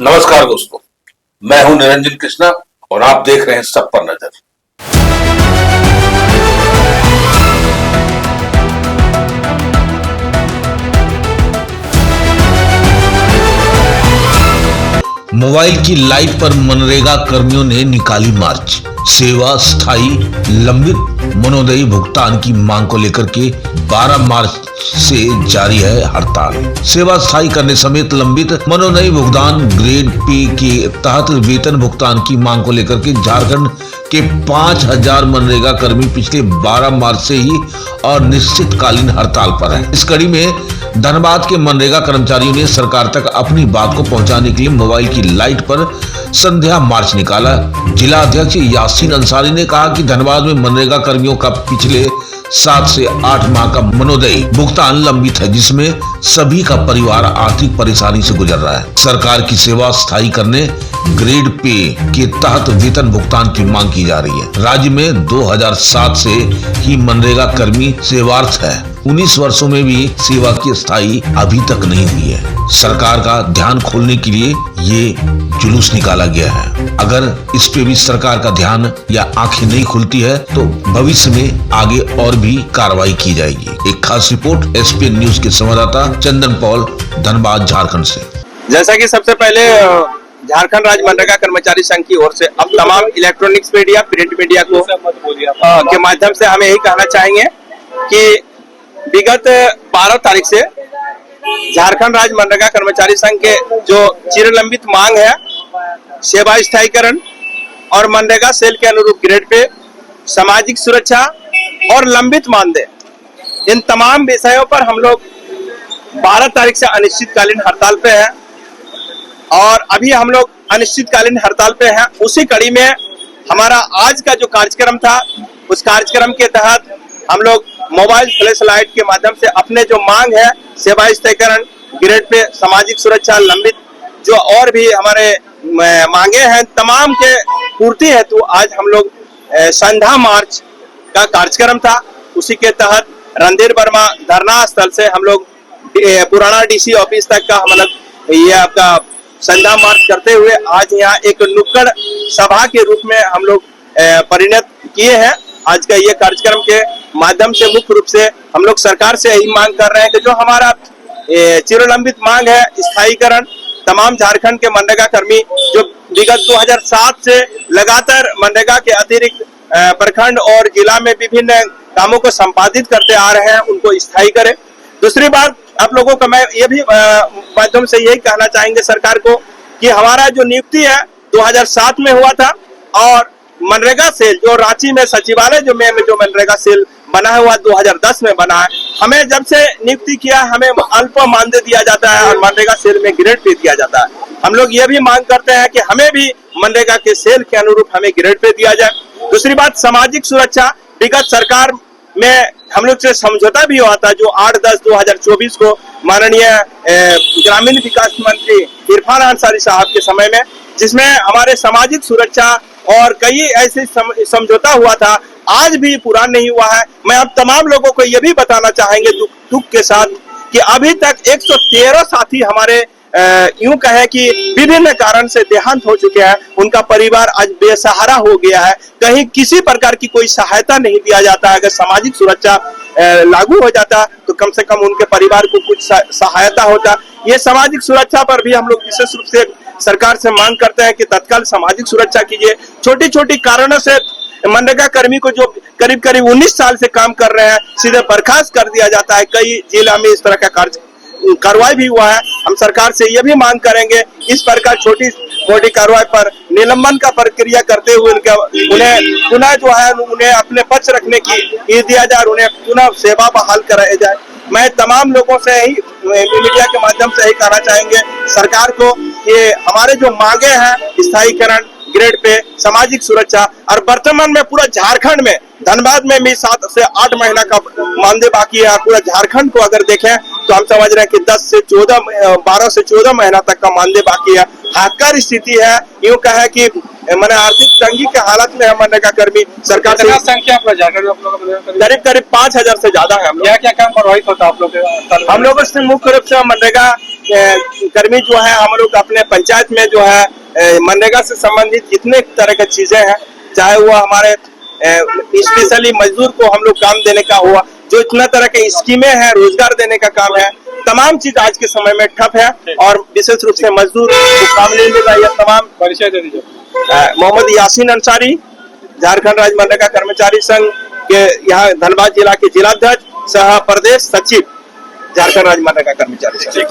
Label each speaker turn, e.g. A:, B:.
A: नमस्कार दोस्तों, मैं हूं निरंजन कृष्णा और आप देख रहे हैं सब पर नजर।
B: मोबाइल की लाइट पर मनरेगा कर्मियों ने निकाली मार्च। सेवा स्थायी लंबित मनोदयी भुगतान की मांग को लेकर के 12 मार्च से जारी है हड़ताल। सेवा स्थायी करने समेत लंबित मनोदयी भुगतान ग्रेड पे के तहत वेतन भुगतान की मांग को लेकर के झारखंड के 5000 मनरेगा कर्मी पिछले 12 मार्च से ही अनिश्चितकालीन हड़ताल पर है। इस कड़ी में धनबाद के मनरेगा कर्मचारियों ने सरकार तक अपनी बात को पहुंचाने के लिए मोबाइल की लाइट पर संध्या मार्च निकाला। जिला अध्यक्ष यासीन अंसारी ने कहा कि धनबाद में मनरेगा कर्मियों का पिछले 7 से 8 माह का मनोदयी भुगतान लंबित है, जिसमें सभी का परिवार आर्थिक परेशानी से गुजर रहा है। सरकार की सेवा स्थायी करने ग्रेड पे के तहत वेतन भुगतान की मांग की जा रही है। राज्य में 2007 से ही मनरेगा कर्मी सेवारत है। 19 वर्षों में भी सेवा की स्थायी अभी तक नहीं हुई है। सरकार का ध्यान खोलने के लिए ये जुलूस निकाला गया है। अगर इस पे भी सरकार का ध्यान या आंखें नहीं खुलती है तो भविष्य में आगे और भी कार्रवाई की जाएगी। एक खास रिपोर्ट एसपीएन न्यूज के संवाददाता चंदन पॉल, धनबाद, झारखंड से।
C: जैसा कि सबसे पहले झारखंड राज्य मनरेगा कर्मचारी संघ की ओर से अब तमाम इलेक्ट्रॉनिक्स मीडिया, प्रिंट मीडिया को के माध्यम से हमें यही कहना चाहेंगे कि विगत 12 तारीख से झारखंड राज्य मनरेगा कर्मचारी संघ के जो चिरलंबित मांग है, सेवा स्थायीकरण और मनरेगा सेल के अनुरूप ग्रेड पे, सामाजिक सुरक्षा और लंबित मानदेय, इन तमाम विषयों पर हम लोग 12 तारीख से अनिश्चितकालीन हड़ताल पे हैं और अभी हम लोग अनिश्चितकालीन हड़ताल पे हैं। उसी कड़ी में हमारा आज का जो कार्यक्रम था, उस कार्यक्रम के तहत हम लोग मोबाइल फ्लैश लाइट के माध्यम से अपने जो मांग है, सेवा स्थायीकरण, ग्रेड पे, सामाजिक सुरक्षा, लंबित जो और भी हमारे मांगे हैं, तमाम के पूर्ति हेतु आज हम लोग संध्या मार्च का कार्यक्रम था। उसी के तहत रणधीर वर्मा धरना स्थल से हम लोग पुराना डीसी ऑफिस तक का हम लोग ये आपका संध्या मार्च करते हुए आज यहाँ एक नुक्कड़ सभा के रूप में हम लोग परिणत किए हैं। आज का ये कार्यक्रम के माध्यम से मुख्य रूप से हम लोग सरकार से यही मांग कर रहे हैं कि जो हमारा चिरलंबित मांग है, स्थायीकरण, तमाम झारखंड के मनरेगा कर्मी जो विगत 2007 से लगातार मनरेगा के अतिरिक्त प्रखंड और जिला में विभिन्न कामों को संपादित करते आ रहे हैं, उनको स्थायी करें। दूसरी बात आप लोगों का मैं ये भी माध्यम से यही कहना चाहेंगे सरकार को कि हमारा जो नियुक्ति है 2007 में हुआ था और मनरेगा सेल जो रांची में सचिवालय जो मनरेगा सेल बना हुआ 2010 में बना है, हमें जब से नियुक्ति किया हमें अल्प मानदेय दिया जाता है और मनरेगा सेल में ग्रेड पे दिया जाता है। हम लोग ये भी मांग करते हैं कि हमें भी मनरेगा के सेल के अनुरूप हमें ग्रेड पे दिया जाए। दूसरी बात, सामाजिक सुरक्षा, विगत सरकार में हम लोग से समझौता भी हुआ था जो 8/10/2024 को माननीय ग्रामीण विकास मंत्री इरफान अंसारी साहब के समय में, जिसमें हमारे सामाजिक सुरक्षा और कई ऐसे समझौता हुआ था, आज भी पूरा नहीं हुआ है। मैं अब तमाम लोगों को यह भी बताना चाहेंगे दुख के साथ कि अभी तक 113 साथी हमारे यूं कहे कि विभिन्न कारण से देहांत हो चुके हैं। उनका परिवार आज बेसहारा हो गया है। कहीं किसी प्रकार की कोई सहायता नहीं दिया जाता है। अगर सामाजिक सुरक्षा लागू हो जाता तो कम से कम उनके परिवार को कुछ सहायता होता। ये सामाजिक सुरक्षा पर भी हम लोग विशेष रूप से सरकार से मांग करते हैं कि तत्काल सामाजिक सुरक्षा कीजिए। छोटी छोटी कारणों से मनरेगा कर्मी को जो करीब 19 साल से काम कर रहे हैं, सीधे बर्खास्त कर दिया जाता है। कई जिला में इस तरह का कार्रवाई भी हुआ है। हम सरकार से यह भी मांग करेंगे इस प्रकार छोटी मोटी कार्रवाई पर निलंबन का प्रक्रिया करते हुए उन्हें पुनः जो है उन्हें अपने पक्ष रखने की दिया जाए, उन्हें पुनः सेवा बहाल कराया जाए। मैं तमाम लोगों से ही मीडिया के माध्यम से यही कहना चाहेंगे सरकार को कि हमारे जो मांगे हैं, स्थायीकरण, ग्रेड पे, सामाजिक सुरक्षा और वर्तमान में पूरा झारखंड में, धनबाद में भी 7 से 8 महीना का मानदेय बाकी है। पूरा झारखंड को अगर देखें तो हम समझ रहे हैं कि 12 से 14 महीना तक का मानदेय बाकी है। हाहाकार स्थिति है। यूं कहे कि मैंने आर्थिक तंगी के हालत में है मनरेगा कर्मी सरकार से।
D: कितना संख्या आप लोग झारखंड में आप लोगों का
C: करीब करीब 5,000 से ज्यादा है हम लोग।
D: क्या क्या काम प्रभावित होता है आप लोग के?
C: हम लोगों से मुख्य रूप से मनरेगा कर्मी जो है, हम लोग अपने पंचायत में जो है मनरेगा से संबंधित जितने तरह की चीजें हैं, चाहे वो हमारे स्पेशली मजदूर को हम लोग काम देने का हुआ, जो इतना तरह के स्कीमें हैं, रोजगार देने का काम है, तमाम चीज आज के समय में ठप है और विशेष रूप से मजदूर को काम नहीं मिल रहा है। तमाम
D: परिचय दे दीजिए।
C: मोहम्मद यासीन अंसारी, झारखंड राज्य मनरेगा कर्मचारी संघ के यहाँ धनबाद जिला के जिलाध्यक्ष सह प्रदेश सचिव, झारखंड राज्य मनरेगा कर्मचारी संघ।